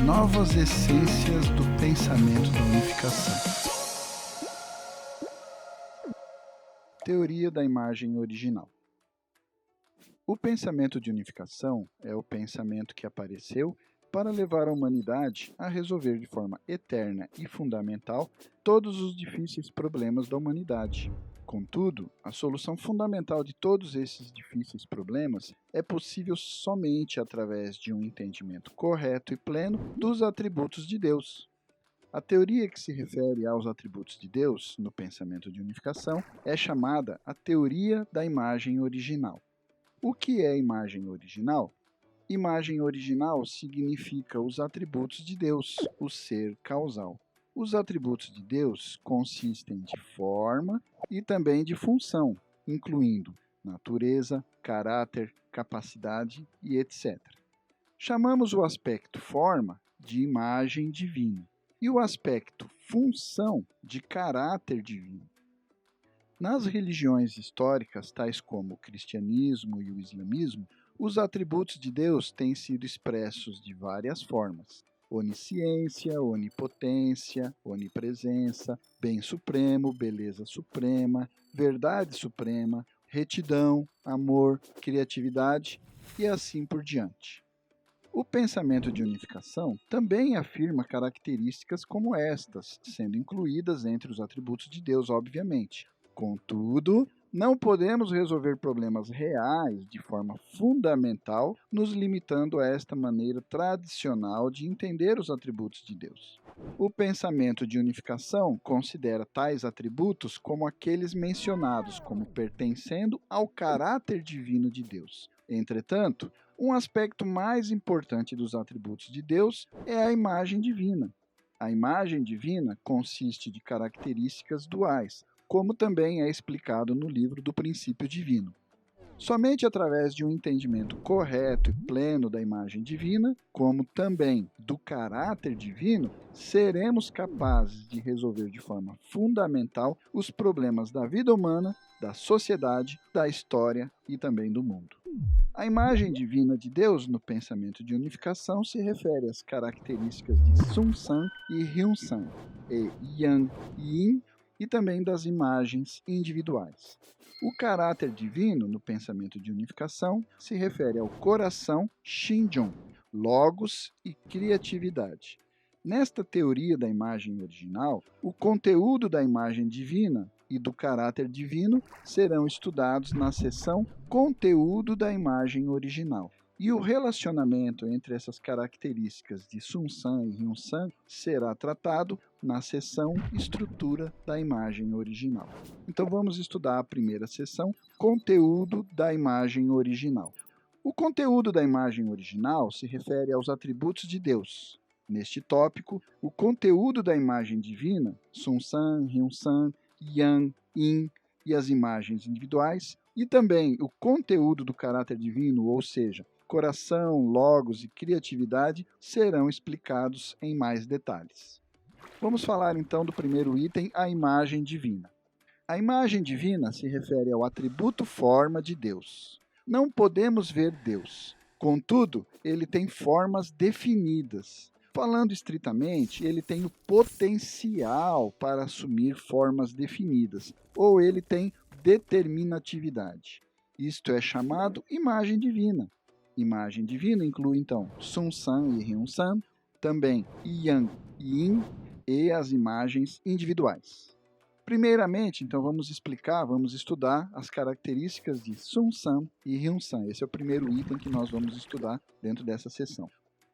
Novas essências do pensamento da unificação. Teoria da imagem original. O pensamento de unificação é o pensamento que apareceu para levar a humanidade a resolver de forma eterna e fundamental todos os difíceis problemas da humanidade. Contudo, a solução fundamental de todos esses difíceis problemas é possível somente através de um entendimento correto e pleno dos atributos de Deus. A teoria que se refere aos atributos de Deus, no pensamento de unificação, é chamada a teoria da imagem original. O que é imagem original? Imagem original significa os atributos de Deus, o ser causal. Os atributos de Deus consistem de forma e também de função, incluindo natureza, caráter, capacidade e etc. Chamamos o aspecto forma de imagem divina e o aspecto função de caráter divino. Nas religiões históricas, tais como o cristianismo e o islamismo, os atributos de Deus têm sido expressos de várias formas: onisciência, onipotência, onipresença, bem supremo, beleza suprema, verdade suprema, retidão, amor, criatividade e assim por diante. O pensamento de unificação também afirma características como estas, sendo incluídas entre os atributos de Deus, obviamente. Contudo, não podemos resolver problemas reais de forma fundamental, nos limitando a esta maneira tradicional de entender os atributos de Deus. O pensamento de unificação considera tais atributos como aqueles mencionados como pertencendo ao caráter divino de Deus. Entretanto, um aspecto mais importante dos atributos de Deus é a imagem divina. A imagem divina consiste de características duais, como também é explicado no livro do Princípio Divino. Somente através de um entendimento correto e pleno da imagem divina, como também do caráter divino, seremos capazes de resolver de forma fundamental os problemas da vida humana, da sociedade, da história e também do mundo. A imagem divina de Deus no pensamento de unificação se refere às características de Sun San e Hyun San, e Yang e Yin, e também das imagens individuais. O caráter divino no pensamento de unificação se refere ao coração Shinjong, logos e criatividade. Nesta teoria da imagem original, o conteúdo da imagem divina e do caráter divino serão estudados na seção Conteúdo da Imagem Original. E o relacionamento entre essas características de Sun San e Hyun San será tratado na seção Estrutura da Imagem Original. Então vamos estudar a primeira seção, Conteúdo da Imagem Original. O conteúdo da imagem original se refere aos atributos de Deus. Neste tópico, o conteúdo da imagem divina, Sun San, Hyun San, Yang, Yin e as imagens individuais, e também o conteúdo do caráter divino, ou seja, coração, logos e criatividade, serão explicados em mais detalhes. Vamos falar então do primeiro item, a imagem divina. A imagem divina se refere ao atributo forma de Deus. Não podemos ver Deus, contudo, ele tem formas definidas. Falando estritamente, ele tem o potencial para assumir formas definidas, ou ele tem determinatividade. Isto é chamado imagem divina. Imagem divina inclui, então, Sun San e Hyun San, também Yang e Yin e as imagens individuais. Primeiramente, então, vamos estudar as características de Sun San e Hyun San. Esse é o primeiro item que nós vamos estudar dentro dessa sessão.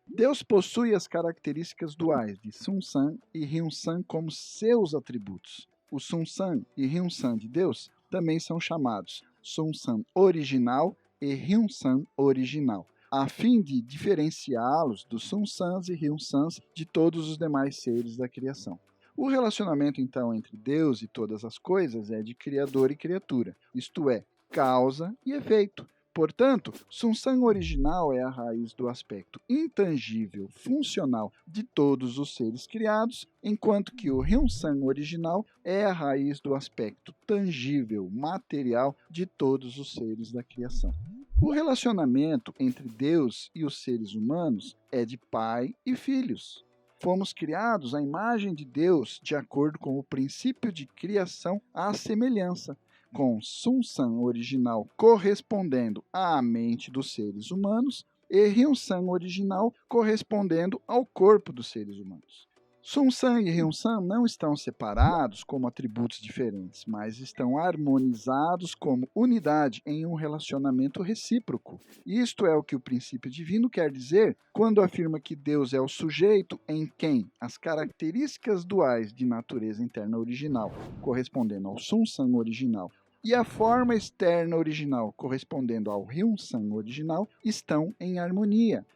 Deus possui as características duais de Sun San e Hyun San como seus atributos. O Sun San e Hyun San de Deus também são chamados Sun San original e Hyun San original, a fim de diferenciá-los dos Sun Sans e Hyun Sans de todos os demais seres da criação. O relacionamento, então, entre Deus e todas as coisas é de criador e criatura, isto é, causa e efeito. Portanto, Sun San original é a raiz do aspecto intangível, funcional de todos os seres criados, enquanto que o Hyun San original é a raiz do aspecto tangível, material de todos os seres da criação. O relacionamento entre Deus e os seres humanos é de pai e filhos. Fomos criados à imagem de Deus de acordo com o princípio de criação à semelhança, com Sunsan original correspondendo à mente dos seres humanos e Ryunsan original correspondendo ao corpo dos seres humanos. Sunsan e Ryunsan não estão separados como atributos diferentes, mas estão harmonizados como unidade em um relacionamento recíproco. Isto é o que o princípio divino quer dizer quando afirma que Deus é o sujeito em quem as características duais de natureza interna original, correspondendo ao Sunsan original, e a forma externa original, correspondendo ao Ryunsan original, estão em harmonia.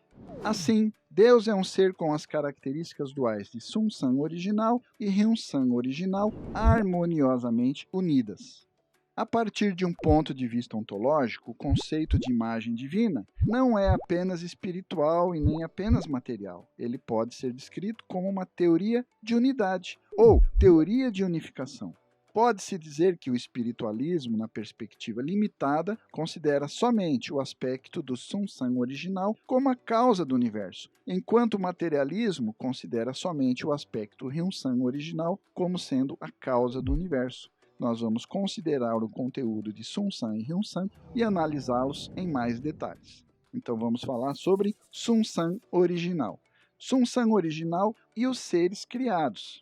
Assim, Deus é um ser com as características duais de Sunsan original e Ryunsan original harmoniosamente unidas. A partir de um ponto de vista ontológico, o conceito de imagem divina não é apenas espiritual e nem apenas material. Ele pode ser descrito como uma teoria de unidade ou teoria de unificação. Pode-se dizer que o espiritualismo, na perspectiva limitada, considera somente o aspecto do Sunsan original como a causa do universo, enquanto o materialismo considera somente o aspecto Ryunsan original como sendo a causa do universo. Nós vamos considerar o conteúdo de Sunsan e Ryunsan e analisá-los em mais detalhes. Então vamos falar sobre Sunsan original. Sunsan original e os seres criados.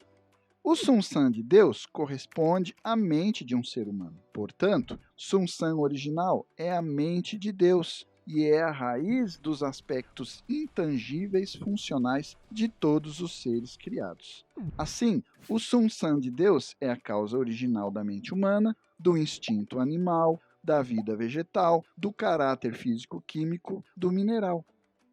O Sunsan de Deus corresponde à mente de um ser humano. Portanto, Sunsan original é a mente de Deus e é a raiz dos aspectos intangíveis funcionais de todos os seres criados. Assim, o Sunsan de Deus é a causa original da mente humana, do instinto animal, da vida vegetal, do caráter físico-químico, do mineral.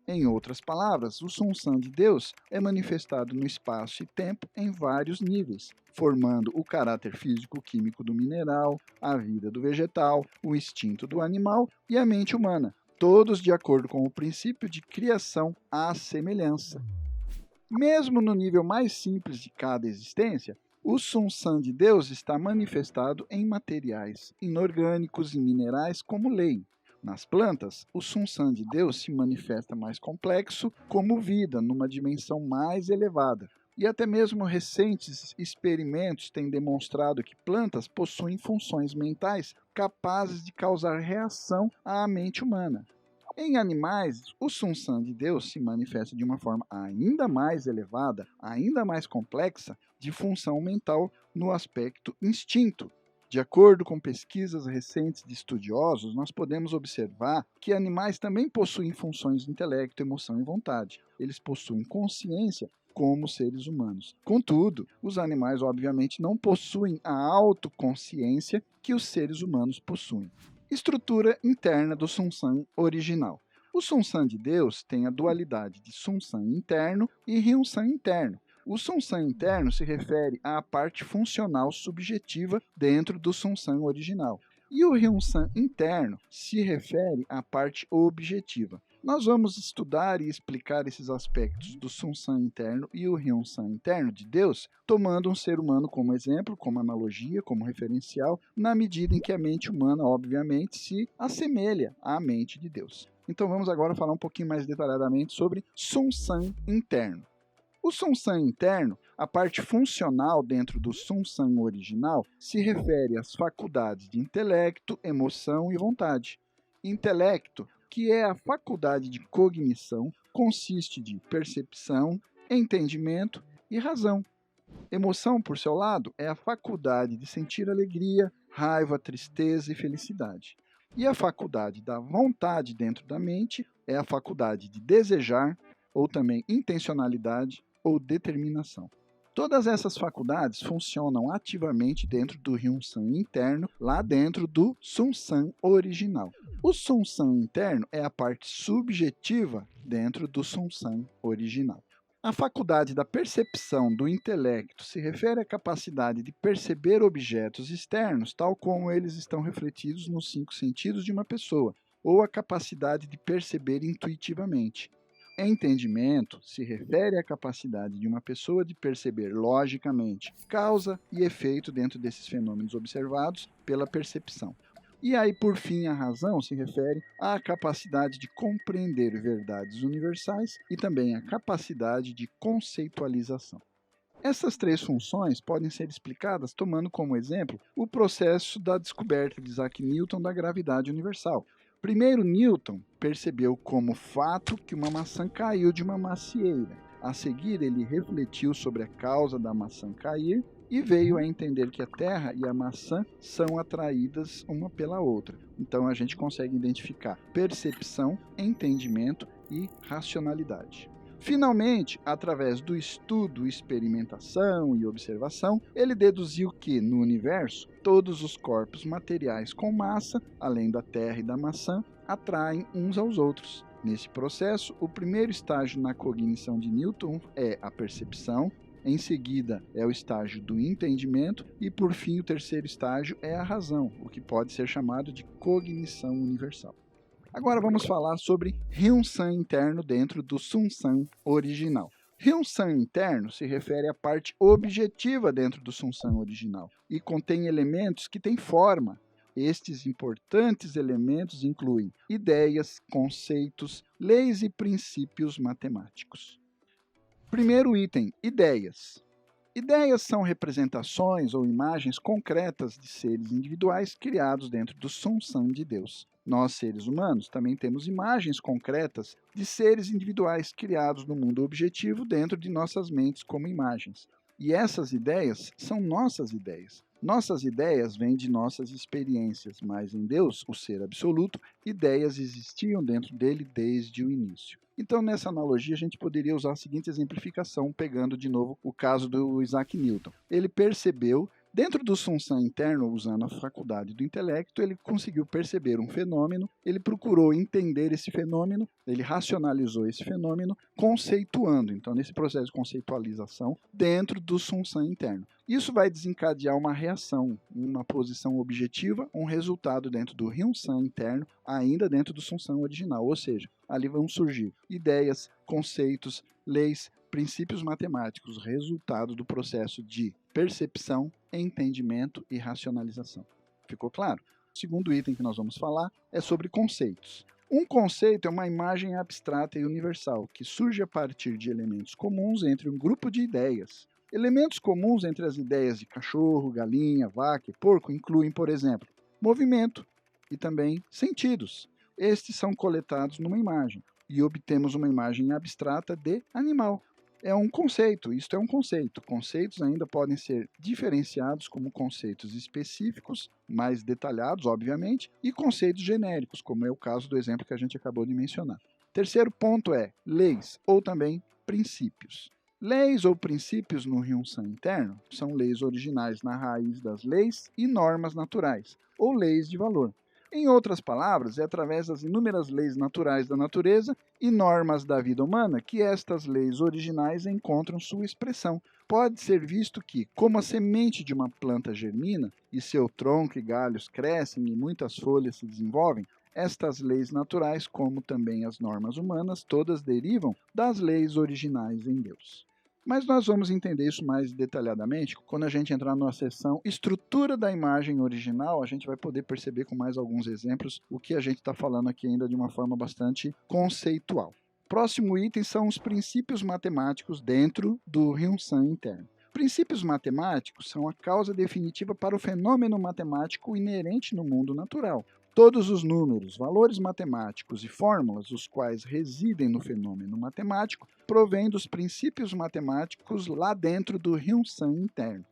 Em outras palavras, o Sunsan de Deus é manifestado no espaço e tempo em vários níveis, formando o caráter físico-químico do mineral, a vida do vegetal, o instinto do animal e a mente humana, todos de acordo com o princípio de criação à semelhança. Mesmo no nível mais simples de cada existência, o Sunsan de Deus está manifestado em materiais inorgânicos e minerais como lei. Nas plantas, o Sunsan de Deus se manifesta mais complexo como vida, numa dimensão mais elevada. E até mesmo recentes experimentos têm demonstrado que plantas possuem funções mentais capazes de causar reação à mente humana. Em animais, o Sunsan de Deus se manifesta de uma forma ainda mais elevada, ainda mais complexa, de função mental no aspecto instinto. De acordo com pesquisas recentes de estudiosos, nós podemos observar que animais também possuem funções de intelecto, emoção e vontade. Eles possuem consciência como seres humanos. Contudo, os animais obviamente não possuem a autoconsciência que os seres humanos possuem. Estrutura interna do Sunsan original. O Sunsan de Deus tem a dualidade de Sunsan interno e Ryunsan interno. O Sunsan interno se refere à parte funcional subjetiva dentro do Sunsan original. E o Ryunsan interno se refere à parte objetiva. Nós vamos estudar e explicar esses aspectos do Sunsan interno e o Ryunsan interno de Deus, tomando um ser humano como exemplo, como analogia, como referencial, na medida em que a mente humana, obviamente, se assemelha à mente de Deus. Então vamos agora falar um pouquinho mais detalhadamente sobre Sunsan interno. O Sunsan interno, a parte funcional dentro do Sunsan original, se refere às faculdades de intelecto, emoção e vontade. Intelecto, que é a faculdade de cognição, consiste de percepção, entendimento e razão. Emoção, por seu lado, é a faculdade de sentir alegria, raiva, tristeza e felicidade. E a faculdade da vontade dentro da mente é a faculdade de desejar, ou também intencionalidade, ou determinação. Todas essas faculdades funcionam ativamente dentro do Ryunsan interno, lá dentro do Sunsan original. O Sunsan interno é a parte subjetiva dentro do Sunsan original. A faculdade da percepção do intelecto se refere à capacidade de perceber objetos externos, tal como eles estão refletidos nos 5 sentidos de uma pessoa, ou a capacidade de perceber intuitivamente. Entendimento se refere à capacidade de uma pessoa de perceber logicamente causa e efeito dentro desses fenômenos observados pela percepção. E aí, por fim, a razão se refere à capacidade de compreender verdades universais e também à capacidade de conceitualização. Essas três funções podem ser explicadas tomando como exemplo o processo da descoberta de Isaac Newton da gravidade universal. Primeiro, Newton percebeu como fato que uma maçã caiu de uma macieira. A seguir, ele refletiu sobre a causa da maçã cair e veio a entender que a Terra e a maçã são atraídas uma pela outra. Então a gente consegue identificar percepção, entendimento e racionalidade. Finalmente, através do estudo, experimentação e observação, ele deduziu que, no universo, todos os corpos materiais com massa, além da Terra e da maçã, atraem uns aos outros. Nesse processo, o primeiro estágio na cognição de Newton é a percepção, em seguida é o estágio do entendimento e, por fim, o terceiro estágio é a razão, o que pode ser chamado de cognição universal. Agora vamos falar sobre Ryun-san interno dentro do Sun-san original. Ryun-san interno se refere à parte objetiva dentro do Sun-san original e contém elementos que têm forma. Estes importantes elementos incluem ideias, conceitos, leis e princípios matemáticos. Primeiro item, ideias. Ideias são representações ou imagens concretas de seres individuais criados dentro do Sun-san de Deus. Nós, seres humanos, também temos imagens concretas de seres individuais criados no mundo objetivo dentro de nossas mentes como imagens. E essas ideias são nossas ideias. Nossas ideias vêm de nossas experiências, mas em Deus, o ser absoluto, ideias existiam dentro dele desde o início. Então, nessa analogia, a gente poderia usar a seguinte exemplificação, pegando de novo o caso do Isaac Newton. Ele percebeu, dentro do Sun-san interno, usando a faculdade do intelecto, ele conseguiu perceber um fenômeno, ele procurou entender esse fenômeno, ele racionalizou esse fenômeno, conceituando. Então, nesse processo de conceitualização, dentro do Sun-san interno. Isso vai desencadear uma reação, uma posição objetiva, um resultado dentro do Ryun-san interno, ainda dentro do Sun-san original. Ou seja, ali vão surgir ideias, conceitos, leis, princípios matemáticos, resultado do processo de percepção, entendimento e racionalização. Ficou claro? O segundo item que nós vamos falar é sobre conceitos. Um conceito é uma imagem abstrata e universal que surge a partir de elementos comuns entre um grupo de ideias. Elementos comuns entre as ideias de cachorro, galinha, vaca e porco incluem, por exemplo, movimento e também sentidos. Estes são coletados numa imagem e obtemos uma imagem abstrata de animal. É um conceito, isto é um conceito. Conceitos ainda podem ser diferenciados como conceitos específicos, mais detalhados, obviamente, e conceitos genéricos, como é o caso do exemplo que a gente acabou de mencionar. Terceiro ponto é leis, ou também princípios. Leis ou princípios no Ryun-san interno são leis originais na raiz das leis e normas naturais, ou leis de valor. Em outras palavras, é através das inúmeras leis naturais da natureza e normas da vida humana que estas leis originais encontram sua expressão. Pode ser visto que, como a semente de uma planta germina e seu tronco e galhos crescem e muitas folhas se desenvolvem, estas leis naturais, como também as normas humanas, todas derivam das leis originais em Deus. Mas nós vamos entender isso mais detalhadamente quando a gente entrar na seção estrutura da imagem original. A gente vai poder perceber com mais alguns exemplos o que a gente está falando aqui ainda de uma forma bastante conceitual. Próximo item são os princípios matemáticos dentro do Ryun-san interno. Princípios matemáticos são a causa definitiva para o fenômeno matemático inerente no mundo natural. Todos os números, valores matemáticos e fórmulas, os quais residem no fenômeno matemático, provêm dos princípios matemáticos lá dentro do Ryun-san interno.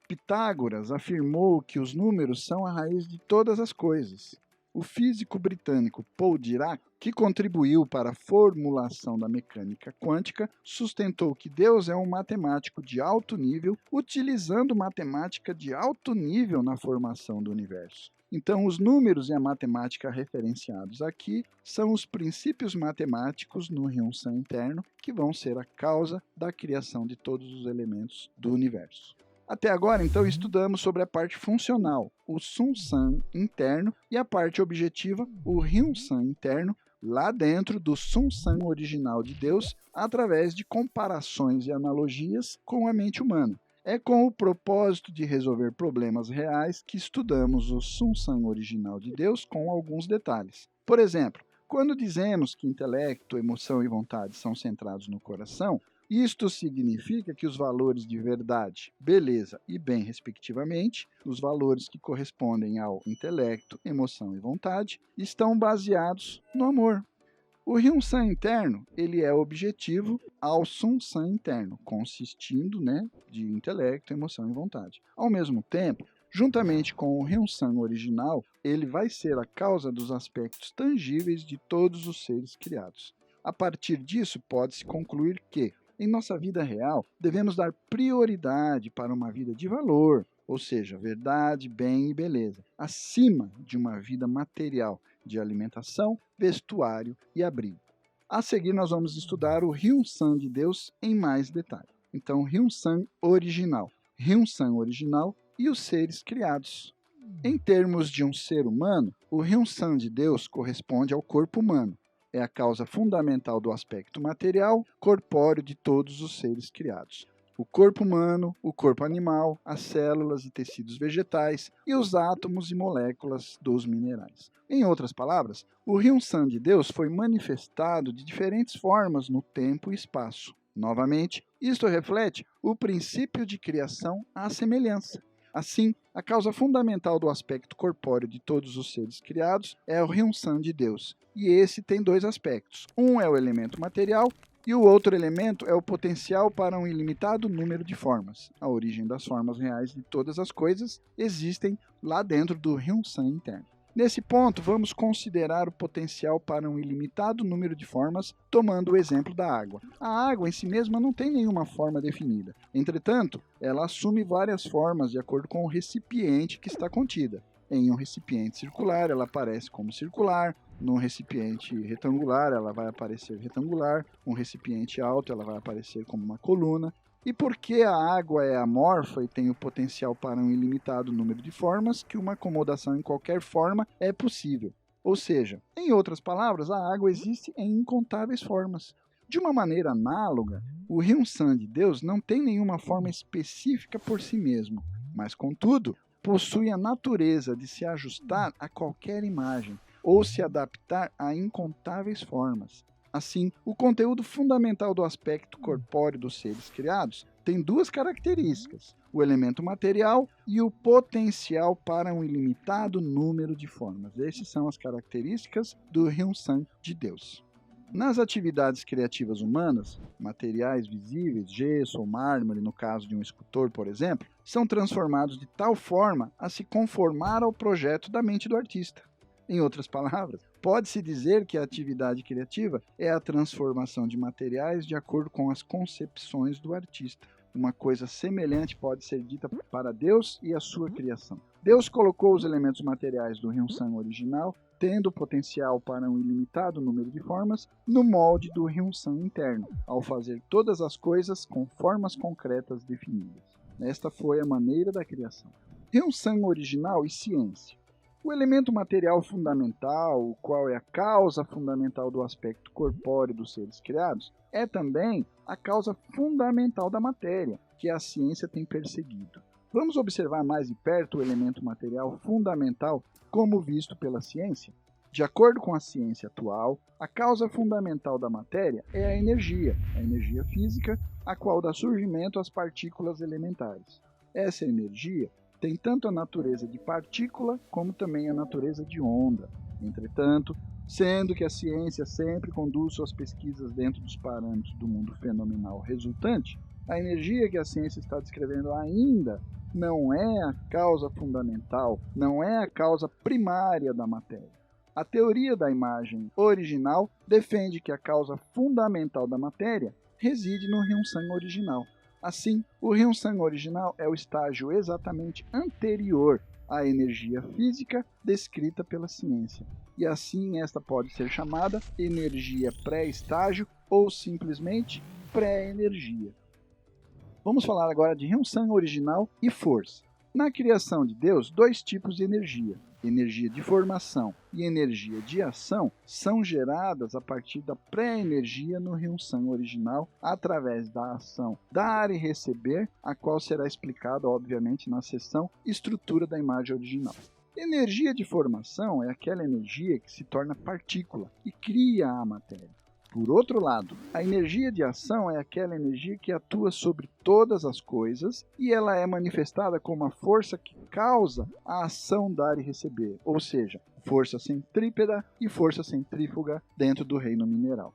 Pitágoras afirmou que os números são a raiz de todas as coisas. O físico britânico Paul Dirac, que contribuiu para a formulação da mecânica quântica, sustentou que Deus é um matemático de alto nível, utilizando matemática de alto nível na formação do universo. Então, os números e a matemática referenciados aqui são os princípios matemáticos no Ryun-san interno que vão ser a causa da criação de todos os elementos do universo. Até agora, então, estudamos sobre a parte funcional, o Sun-san interno, e a parte objetiva, o Ryun-san interno, lá dentro do Sun-san original de Deus, através de comparações e analogias com a mente humana. É com o propósito de resolver problemas reais que estudamos o Sunsang original de Deus com alguns detalhes. Por exemplo, quando dizemos que intelecto, emoção e vontade são centrados no coração, isto significa que os valores de verdade, beleza e bem, respectivamente, os valores que correspondem ao intelecto, emoção e vontade, estão baseados no amor. O Ryun-san interno ele é objetivo ao Sun-san interno, consistindo de intelecto, emoção e vontade. Ao mesmo tempo, juntamente com o Ryun-san original, ele vai ser a causa dos aspectos tangíveis de todos os seres criados. A partir disso, pode-se concluir que, em nossa vida real, devemos dar prioridade para uma vida de valor, ou seja, verdade, bem e beleza, acima de uma vida material, de alimentação, vestuário e abrigo. A seguir, nós vamos estudar o Ryun-san de Deus em mais detalhe. Então, Ryun-san original e os seres criados. Em termos de um ser humano, o Ryun-san de Deus corresponde ao corpo humano. É a causa fundamental do aspecto material, corpóreo de todos os seres criados. O corpo humano, o corpo animal, as células e tecidos vegetais e os átomos e moléculas dos minerais. Em outras palavras, o Ryun-san de Deus foi manifestado de diferentes formas no tempo e espaço. Novamente, isto reflete o princípio de criação à semelhança. Assim, a causa fundamental do aspecto corpóreo de todos os seres criados é o Ryun-san de Deus. E esse tem dois aspectos. Um é o elemento material e o outro elemento é o potencial para um ilimitado número de formas. A origem das formas reais de todas as coisas existem lá dentro do Ryun-san interno. Nesse ponto, vamos considerar o potencial para um ilimitado número de formas, tomando o exemplo da água. A água em si mesma não tem nenhuma forma definida. Entretanto, ela assume várias formas de acordo com o recipiente que está contida. Em um recipiente circular, ela aparece como circular. Num recipiente retangular, ela vai aparecer retangular. Um recipiente alto, ela vai aparecer como uma coluna. E porque a água é amorfa e tem o potencial para um ilimitado número de formas, que uma acomodação em qualquer forma é possível. Ou seja, em outras palavras, a água existe em incontáveis formas. De uma maneira análoga, o Ryun-san de Deus não tem nenhuma forma específica por si mesmo, mas, contudo, possui a natureza de se ajustar a qualquer imagem ou se adaptar a incontáveis formas. Assim, o conteúdo fundamental do aspecto corpóreo dos seres criados tem duas características: o elemento material e o potencial para um ilimitado número de formas. Essas são as características do Ryun-san de Deus. Nas atividades criativas humanas, materiais visíveis, gesso ou mármore, no caso de um escultor, por exemplo, são transformados de tal forma a se conformar ao projeto da mente do artista. Em outras palavras, pode-se dizer que a atividade criativa é a transformação de materiais de acordo com as concepções do artista. Uma coisa semelhante pode ser dita para Deus e a sua criação. Deus colocou os elementos materiais do Ryun-san original, tendo potencial para um ilimitado número de formas, no molde do Ryun-san interno, ao fazer todas as coisas com formas concretas definidas. Esta foi a maneira da criação. Ryun-san original e ciência. O elemento material fundamental, o qual é a causa fundamental do aspecto corpóreo dos seres criados, é também a causa fundamental da matéria, que a ciência tem perseguido. Vamos observar mais de perto o elemento material fundamental como visto pela ciência? De acordo com a ciência atual, a causa fundamental da matéria é a energia física, a qual dá surgimento às partículas elementares. Essa energia tem tanto a natureza de partícula como também a natureza de onda. Entretanto, sendo que a ciência sempre conduz suas pesquisas dentro dos parâmetros do mundo fenomenal resultante, a energia que a ciência está descrevendo ainda não é a causa fundamental, não é a causa primária da matéria. A teoria da imagem original defende que a causa fundamental da matéria reside no Ryun-san original. Assim, o Ryun-san original é o estágio exatamente anterior à energia física descrita pela ciência. E assim esta pode ser chamada energia pré-estágio ou simplesmente pré-energia. Vamos falar agora de Ryun-san original e força. Na criação de Deus, dois tipos de energia. energia de formação e energia de ação, são geradas a partir da pré-energia no Ryun-san original, através da ação dar e receber, a qual será explicada, obviamente, na seção Estrutura da Imagem Original. Energia de formação é aquela energia que se torna partícula e cria a matéria. Por outro lado, a energia de ação é aquela energia que atua sobre todas as coisas e ela é manifestada como a força que causa a ação dar e receber, ou seja, força centrípeta e força centrífuga dentro do reino mineral.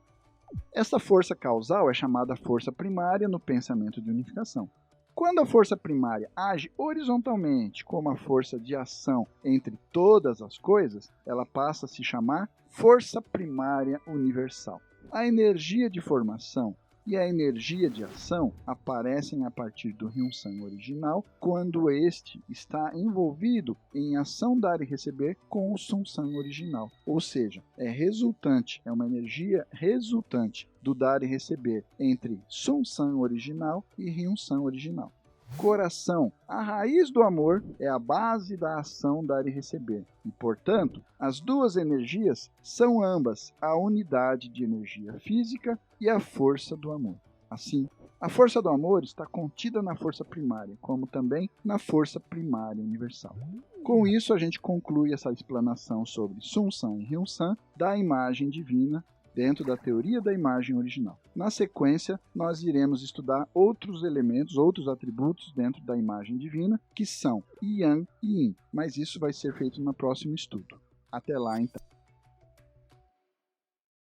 Essa força causal é chamada força primária no pensamento de unificação. Quando a força primária age horizontalmente como a força de ação entre todas as coisas, ela passa a se chamar força primária universal. A energia de formação e a energia de ação aparecem a partir do Ryun-san original quando este está envolvido em ação dar e receber com o Sun-san original, ou seja, é uma energia resultante do dar e receber entre Sun-san original e Ryun-san original. Coração, a raiz do amor, é a base da ação dar e receber. E, portanto, as duas energias são ambas a unidade de energia física e a força do amor. Assim, a força do amor está contida na força primária, como também na força primária universal. Com isso, a gente conclui essa explanação sobre Sun-san e Ryun-san da imagem divina dentro da teoria da imagem original. Na sequência, nós iremos estudar outros elementos, outros atributos dentro da imagem divina, que são Yang e Yin, mas isso vai ser feito no próximo estudo. Até lá, então.